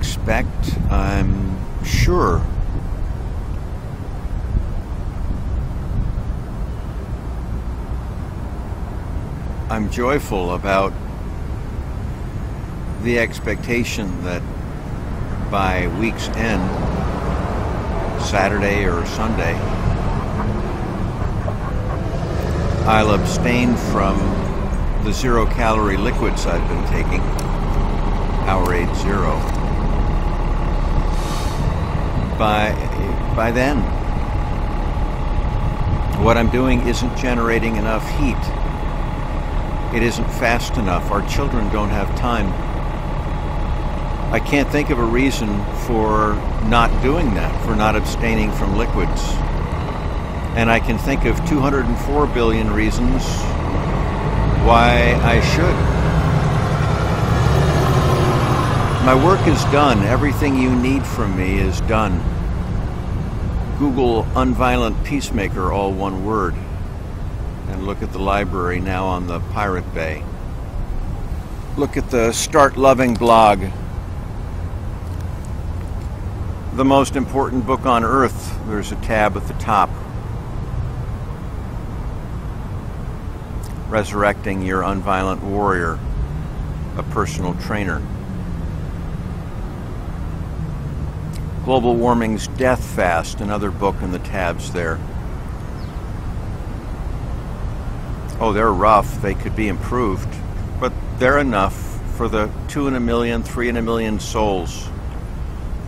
expect, I'm sure. I'm joyful about the expectation that by week's end, Saturday or Sunday, I'll abstain from the zero-calorie liquids I've been taking, Powerade Zero. By then, what I'm doing isn't generating enough heat. It isn't fast enough. Our children don't have time. I can't think of a reason for not doing that, for not abstaining from liquids. And I can think of 204 billion reasons why I should. My work is done. Everything you need from me is done. Google Unviolent Peacemaker, all one word, and look at the library now on the Pirate Bay. Look at the Start Loving blog. The most important book on earth. There's a tab at the top. Resurrecting Your Unviolent Warrior, a personal trainer. Global Warming's Death Fast, another book in the tabs there. Oh, they're rough. They could be improved, but they're enough for the 2 in a million, 3 in a million souls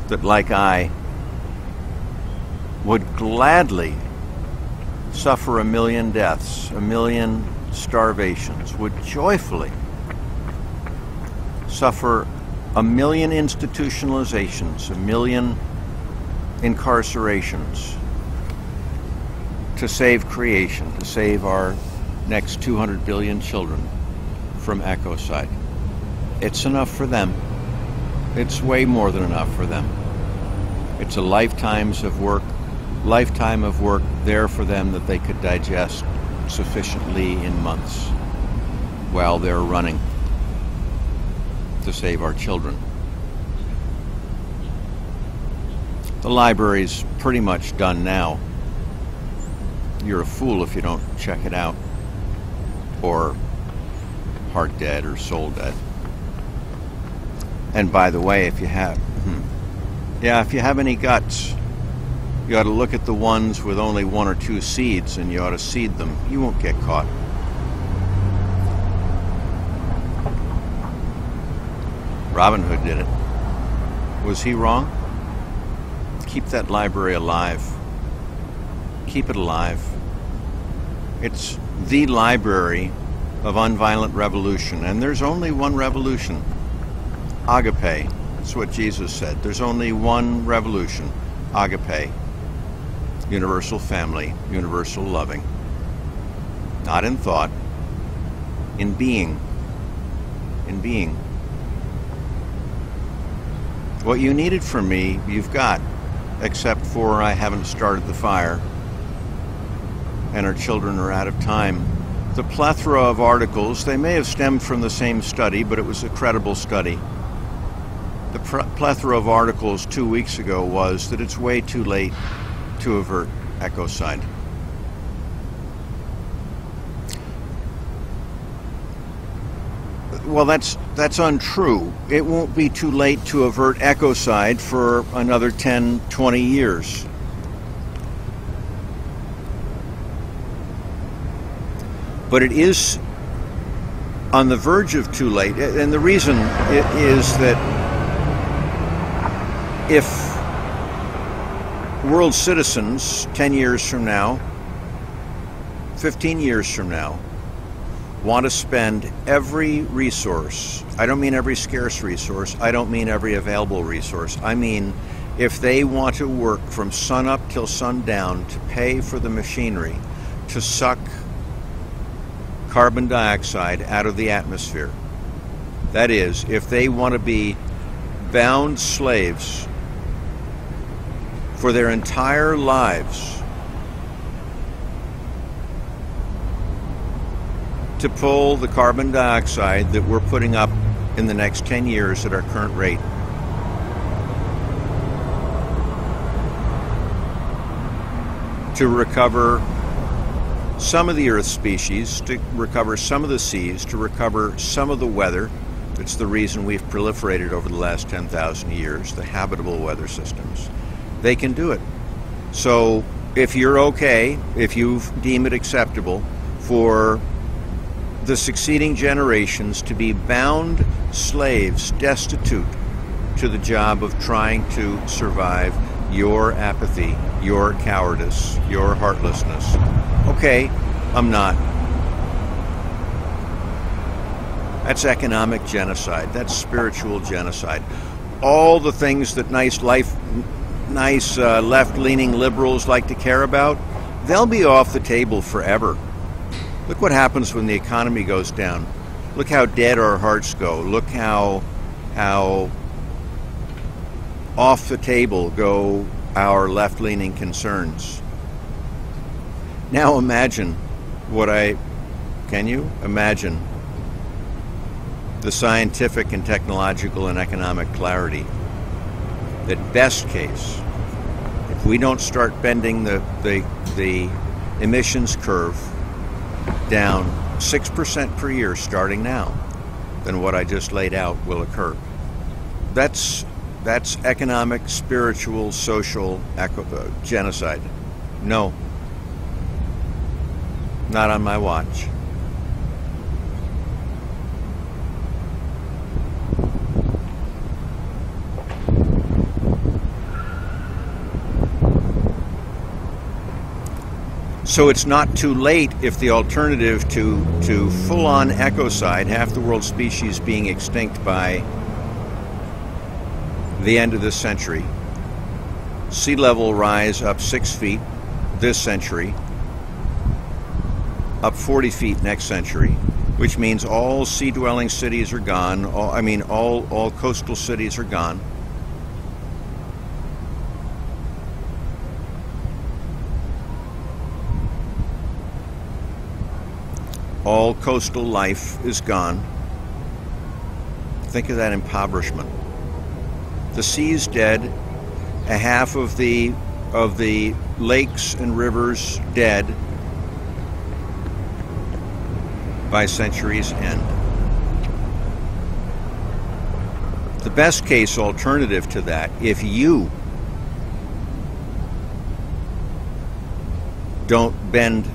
that, like I, would gladly suffer 1 million deaths, 1 million starvations, would joyfully suffer 1 million institutionalizations, 1 million incarcerations to save creation, to save our next 200 billion children from ecocide. It's enough for them. It's way more than enough for them. It's a lifetime of work there for them that they could digest sufficiently in months while they're running to save our children. The library's pretty much done now. You're a fool if you don't check it out, or heart dead or soul dead. And by the way, if you have any guts, you ought to look at the ones with only 1 or 2 seeds, and you ought to seed them. You won't get caught. Robin Hood did it. Was he wrong? Keep that library alive. Keep it alive. It's the library of unviolent revolution, and there's only one revolution. Agape. That's what Jesus said. There's only one revolution. Agape. Universal family, universal loving. Not in thought, in being. In being. What you needed from me, you've got, except for I haven't started the fire, and our children are out of time. The plethora of articles, they may have stemmed from the same study, but it was a credible study. The plethora of articles 2 weeks ago was that it's way too late to avert ecocide. Well, that's untrue. It won't be too late to avert ecocide for another 10, 20 years. But it is on the verge of too late, and the reason is that if world citizens 10 years from now, 15 years from now, want to spend every resource, I don't mean every scarce resource, I don't mean every available resource, I mean if they want to work from sun up till sundown to pay for the machinery to suck carbon dioxide out of the atmosphere, that is, if they want to be bound slaves for their entire lives to pull the carbon dioxide that we're putting up in the next 10 years at our current rate, to recover some of the Earth species, to recover some of the seas, to recover some of the weather. It's the reason we've proliferated over the last 10,000 years, the habitable weather systems. They can do it. So if you're okay, if you deem it acceptable for the succeeding generations to be bound slaves, destitute to the job of trying to survive your apathy, your cowardice, your heartlessness, okay, I'm not. That's economic genocide. That's spiritual genocide. All the things that nice left-leaning liberals like to care about, they'll be off the table forever. Look what happens when the economy goes down. Look how dead our hearts go. Look how off the table go our left-leaning concerns. Now imagine can you imagine the scientific and technological and economic clarity that best case, if we don't start bending the emissions curve down 6% per year starting now, then what I just laid out will occur. That's economic, spiritual, social genocide. No, not on my watch. So it's not too late if the alternative to full-on ecocide, half the world's species being extinct by the end of this century, sea level rise up 6 feet this century, up 40 feet next century, which means all sea-dwelling cities are gone, all coastal cities are gone. All coastal life is gone. Think of that impoverishment. The sea's dead, a half of the lakes and rivers dead by century's end. The best case alternative to that, if you don't bend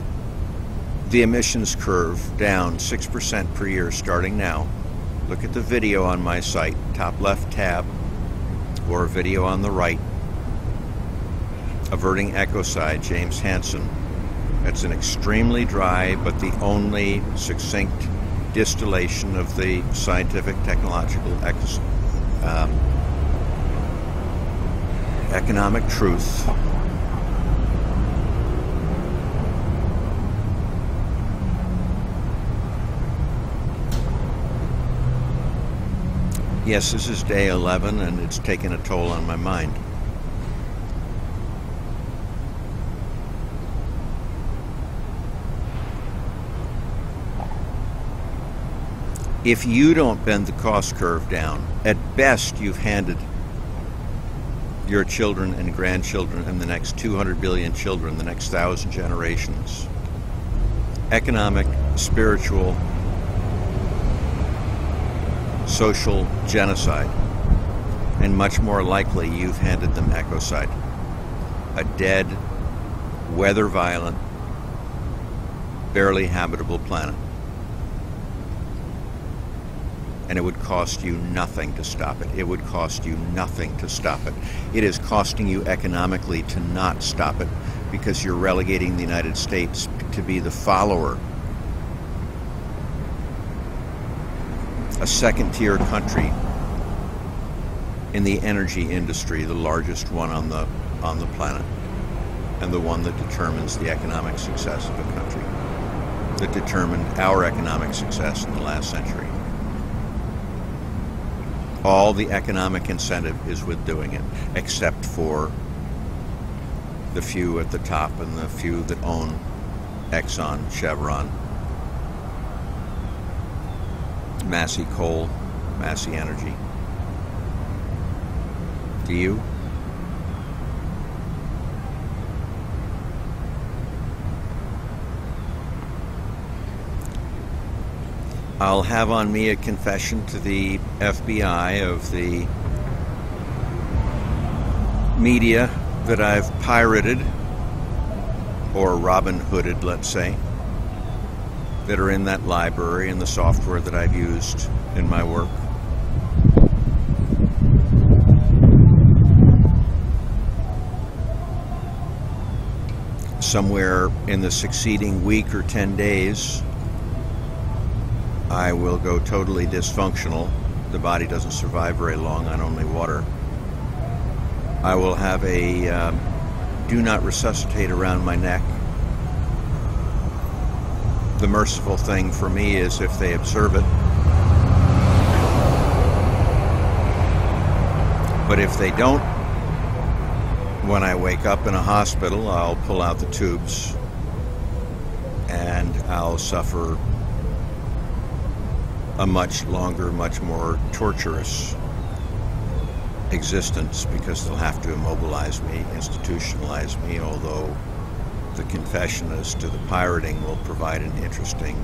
the emissions curve down 6% per year starting now, look at the video on my site, top left tab, or a video on the right, Averting Ecocide, James Hansen. That's an extremely dry but the only succinct distillation of the scientific, technological, economic truth. Yes, this is day 11, and it's taken a toll on my mind. If you don't bend the cost curve down, at best you've handed your children and grandchildren and the next 200 billion children, the next 1,000 generations, economic, spiritual, social genocide, and much more likely you've handed them ecocide, a dead, weather violent, barely habitable planet. And it would cost you nothing to stop it. It would cost you nothing to stop it. It is costing you economically to not stop it because you're relegating the United States to be the follower, a second-tier country in the energy industry, the largest one on the planet, and the one that determines the economic success of a country, that determined our economic success in the last century. All the economic incentive is with doing it, except for the few at the top and the few that own Exxon, Chevron, Massey Coal, Massey Energy. Do you? I'll have on me a confession to the FBI of the media that I've pirated, or Robin Hooded, let's say, that are in that library and the software that I've used in my work. Somewhere in the succeeding week or 10 days, I will go totally dysfunctional. The body doesn't survive very long on only water. I will have a do not resuscitate around my neck. The merciful thing for me is if they observe it. But if they don't, when I wake up in a hospital, I'll pull out the tubes and I'll suffer a much longer, much more torturous existence, because they'll have to immobilize me, institutionalize me, although the confession as to the pirating will provide an interesting,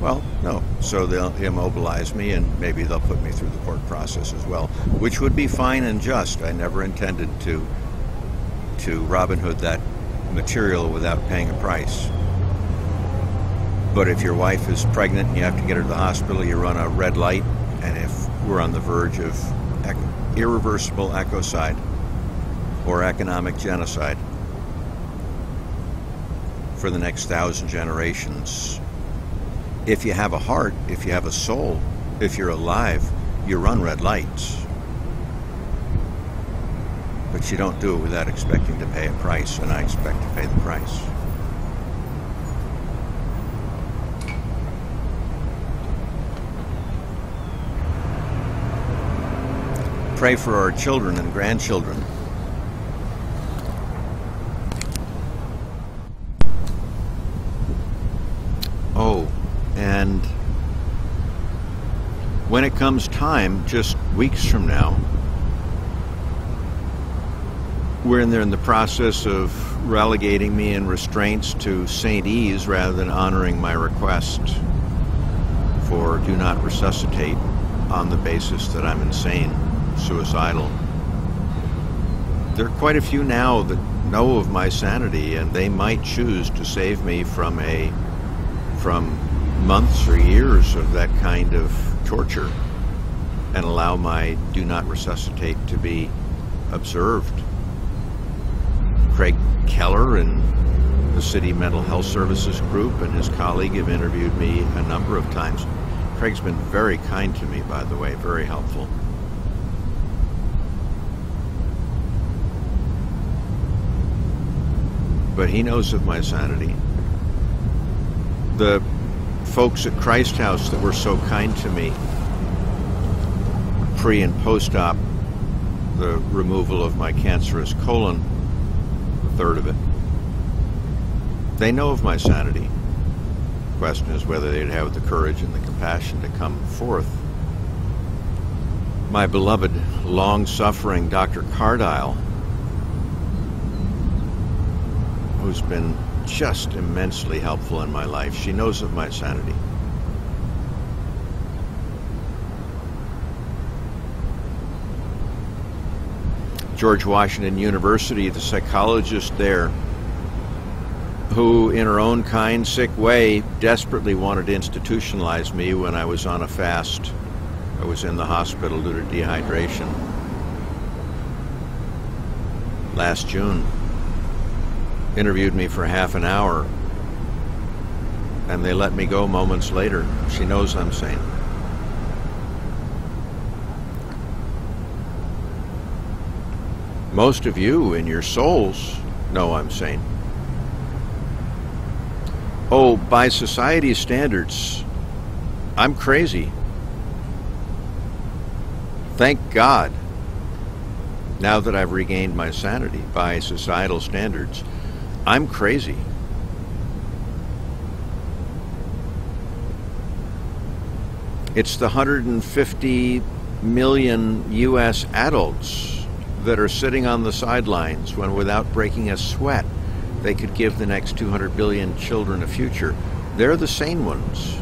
well, no. So they'll immobilize me and maybe they'll put me through the court process as well, which would be fine and just. I never intended to Robin Hood that material without paying a price. But if your wife is pregnant and you have to get her to the hospital, you run a red light, and if we're on the verge of irreversible ecocide or economic genocide for the next 1,000 generations, if you have a heart, if you have a soul, if you're alive, you run red lights. But you don't do it without expecting to pay a price, and I expect to pay the price. Pray for our children and grandchildren. Oh, and when it comes time, just weeks from now, we're in the process of relegating me in restraints to St. E's rather than honoring my request for do not resuscitate on the basis that I'm insane, suicidal. There are quite a few now that know of my sanity, and they might choose to save me from months or years of that kind of torture and allow my do not resuscitate to be observed. Craig Keller and the City Mental Health Services Group and his colleague have interviewed me a number of times. Craig's been very kind to me, by the way, very helpful. But he knows of my sanity. The folks at Christ House that were so kind to me pre and post-op, the removal of my cancerous colon, a third of it, they know of my sanity. The question is whether they'd have the courage and the compassion to come forth. My beloved, long-suffering Dr. Cardile, who's been just immensely helpful in my life. She knows of my sanity. George Washington University, the psychologist there, who in her own kind, sick way, desperately wanted to institutionalize me when I was on a fast. I was in the hospital due to dehydration last June. Interviewed me for half an hour, and they let me go moments later. She knows I'm sane. Most of you in your souls know I'm sane. Oh, by society's standards, I'm crazy. Thank God, now that I've regained my sanity, by societal standards, I'm crazy. It's the 150 million U.S. adults that are sitting on the sidelines when, without breaking a sweat, they could give the next 200 billion children a future. They're the sane ones.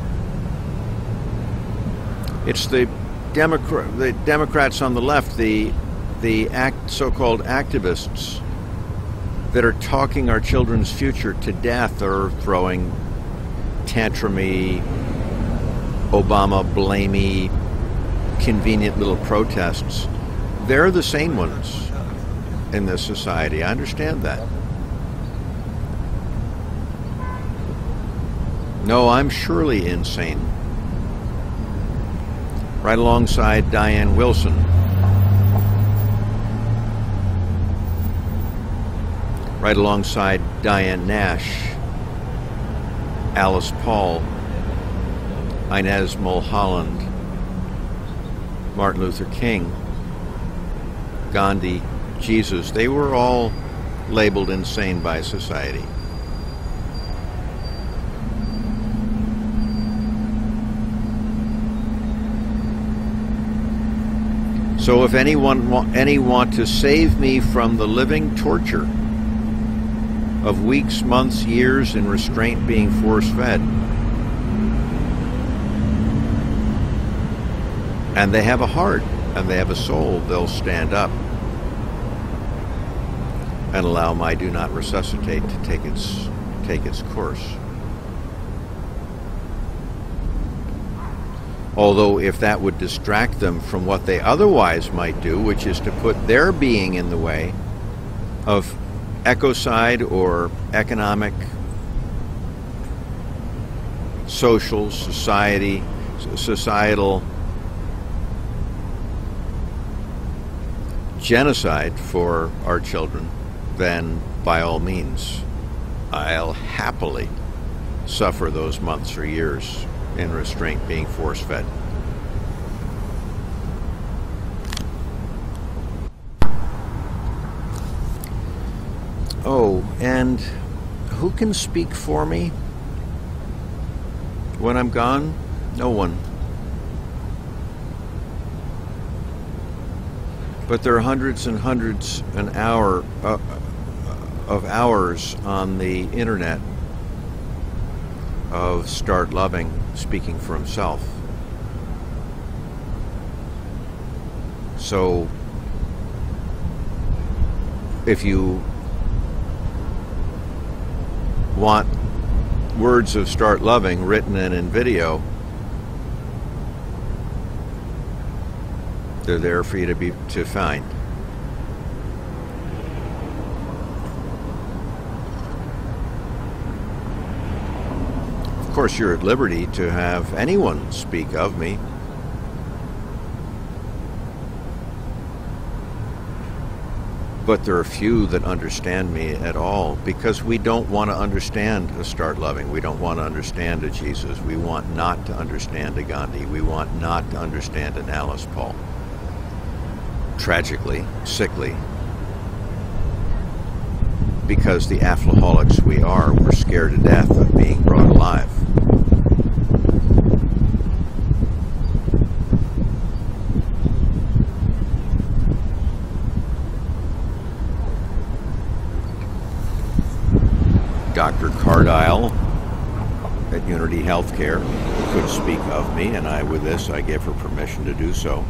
It's the Democrats on the left, the so-called activists that are talking our children's future to death or throwing tantrumy, Obama-blamey, convenient little protests. They're the sane ones in this society. I understand that. No, I'm surely insane. Right alongside Diane Wilson. Right alongside Diane Nash, Alice Paul, Inez Mulholland, Martin Luther King, Gandhi, Jesus. They were all labeled insane by society. So if any want to save me from the living torture of weeks, months, years in restraint being force-fed, and they have a heart and they have a soul, they'll stand up and allow my do not resuscitate to take its course. Although if that would distract them from what they otherwise might do, which is to put their being in the way of ecocide or economic, social, societal genocide for our children, then by all means, I'll happily suffer those months or years in restraint being force-fed. Oh, and who can speak for me when I'm gone? No one. But there are hundreds and hundreds of hours on the internet of Start Loving speaking for himself. So if you want words of Start Loving written and in video, they're there for you to find. Of course, you're at liberty to have anyone speak of me. But there are few that understand me at all, because we don't want to understand a Start Loving. We don't want to understand a Jesus. We want not to understand a Gandhi. We want not to understand an Alice Paul. Tragically, sickly, because the affluholics we are, we're scared to death of being brought alive. Dr. Cardile at Unity Healthcare could speak of me, and with this I gave her permission to do so.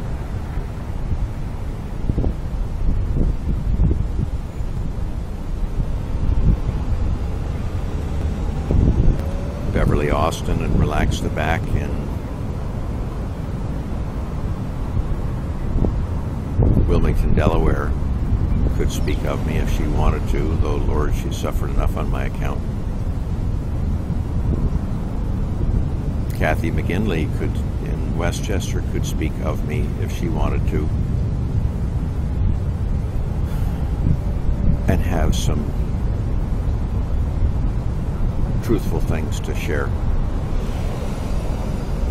Beverly Austin and Relax the Back in Wilmington, Delaware could speak of me if she wanted to, though, Lord, she suffered enough on my account. Kathy McGinley in Westchester could speak of me if she wanted to, and have some truthful things to share.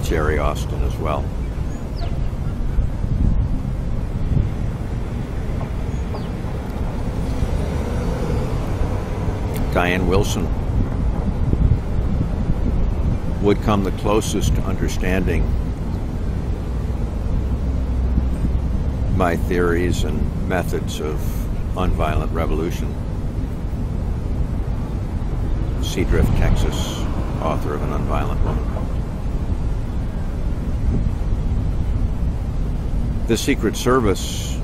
Jerry Austin as well. Diane Wilson would come the closest to understanding my theories and methods of nonviolent revolution. Seadrift, Texas, author of A Nonviolent Woman. The Secret Service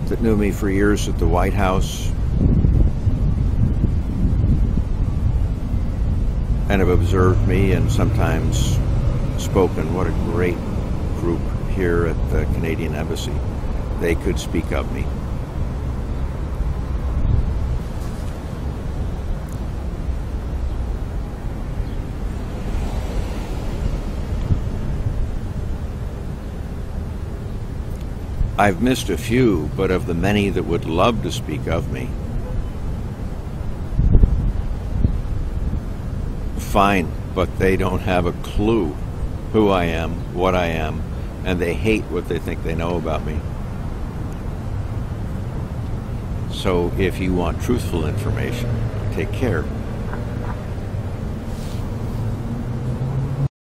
that knew me for years at the White House and have observed me and sometimes spoken, what a great group here at the Canadian Embassy. They could speak of me. I've missed a few, but of the many that would love to speak of me, fine, but they don't have a clue who I am, what I am, and they hate what they think they know about me. So if you want truthful information, take care.